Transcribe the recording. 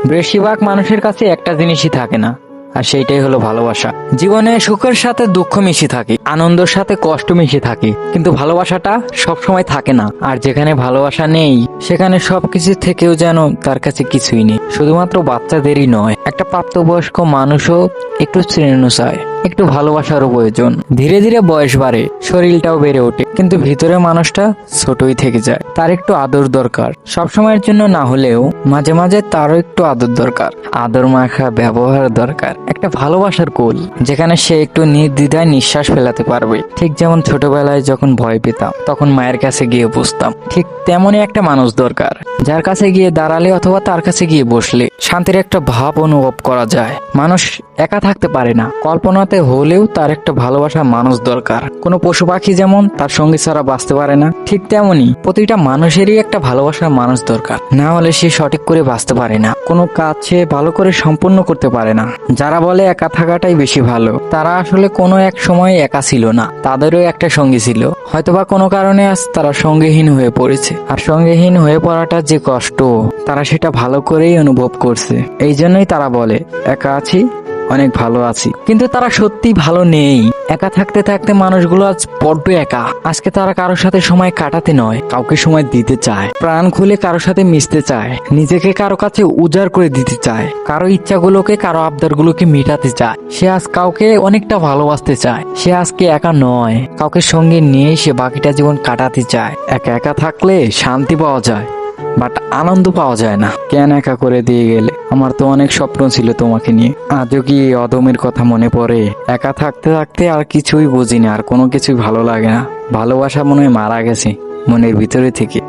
বেশিরভাগ মানুষের কাছে একটা জিনিসই থাকে না, আর সেইটাই হলো ভালোবাসা। জীবনে সুখের সাথে দুঃখ মিশে থাকে, আনন্দের সাথে কষ্ট মিশে থাকে, কিন্তু ভালোবাসাটা সবসময় থাকে না। আর যেখানে ভালোবাসা নেই সেখানে সবকিছু থেকেও যেন তার কাছে কিছুই নেই। শুধুমাত্র বাচ্চাদেরই নয়, একটা প্রাপ্তবয়স্ক মানুষও একটু স্নেহ চায়, একটু ভালোবাসারও প্রয়োজন। ধীরে ধীরে বয়স বাড়ে, শরীরটাও বেড়ে ওঠে, কিন্তু ভিতরে মানুষটা ছোটই থেকে যায়। তার একটু আদর দরকার, সবসময়ের জন্য না হলেও মাঝে মাঝে তারও একটু আদর দরকার, আদর মাখা ব্যবহার দরকার, একটা ভালোবাসার কোল যেখানে সে একটু নির্দ্বিধায় নিঃশ্বাস ফেলাতে পারবে। ঠিক যেমন ছোটবেলায় যখন ভয় পেতাম তখন মায়ের কাছে গিয়ে বসতাম, ঠিক তেমনই একটা মানুষ দরকার যার কাছে গিয়ে দাঁড়ালে অথবা তার কাছে গিয়ে বসলে শান্তির একটা ভাব অনুভব করা যায়। মানুষ একা থাকতে পারে না, কল্পনাতে হলেও তার একটা ভালোবাসার মানুষ দরকার। কোনো পশু পাখি যেমন তার সঙ্গী ছাড়া বাঁচতে পারে না, ঠিক তেমনি প্রতিটা মানুষেরই একটা ভালোবাসার মানুষ দরকার, না হলে সে সঠিক করে বাঁচতে পারে না, কোনো কাজ সে ভালো করে সম্পূর্ণ করতে পারে না। যারা বলে একা থাকাটাই বেশি ভালো, তারা আসলে কোনো এক সময় একা ছিল না, তাদেরও একটা সঙ্গী ছিল। হয়তোবা কোনো কারণে আজ তারা সঙ্গীহীন হয়ে পড়েছে, আর সঙ্গীহীন হয়ে পড়াটা যে কষ্ট তারা সেটা ভালো করেই অনুভব করছে। এই জন্যই তারা বলে একা আছি, অনেক ভালো আছি, কিন্তু তারা সত্যি ভালো নেই। একা থাকতে থাকতে মানুষগুলো আজ বড্ড একা। আজকে তারা কারোর সাথে সময় কাটাতে নয়, কাউকে সময় দিতে চায়, প্রাণ খুলে কারোর সাথে মিশতে চায়, নিজেকে কারো কাছে উজাড় করে দিতে চায়, কারো ইচ্ছাগুলোকে কারো আবদারগুলোকে মেটাতে চায়। সে আজ কাউকে অনেকটা ভালোবাসতে চায়। সে আজকে একা নয়, কাউকে সঙ্গে নিয়ে সে বাকিটা জীবন কাটাতে চায়। একা একা থাকলে শান্তি পাওয়া যায়, বাট আনন্দ পাওয়া যায় না। কেন একা করে দিয়ে গেলে? আমার তো অনেক স্বপ্ন ছিল তোমাকে নিয়ে। আজও কি এই অদমের কথা মনে পড়ে? একা থাকতে থাকতে আর কিছুই বুঝি না, আর কোনো কিছুই ভালো লাগে না। ভালোবাসা মনে হয় মারা গেছে মনের ভিতরে থেকে।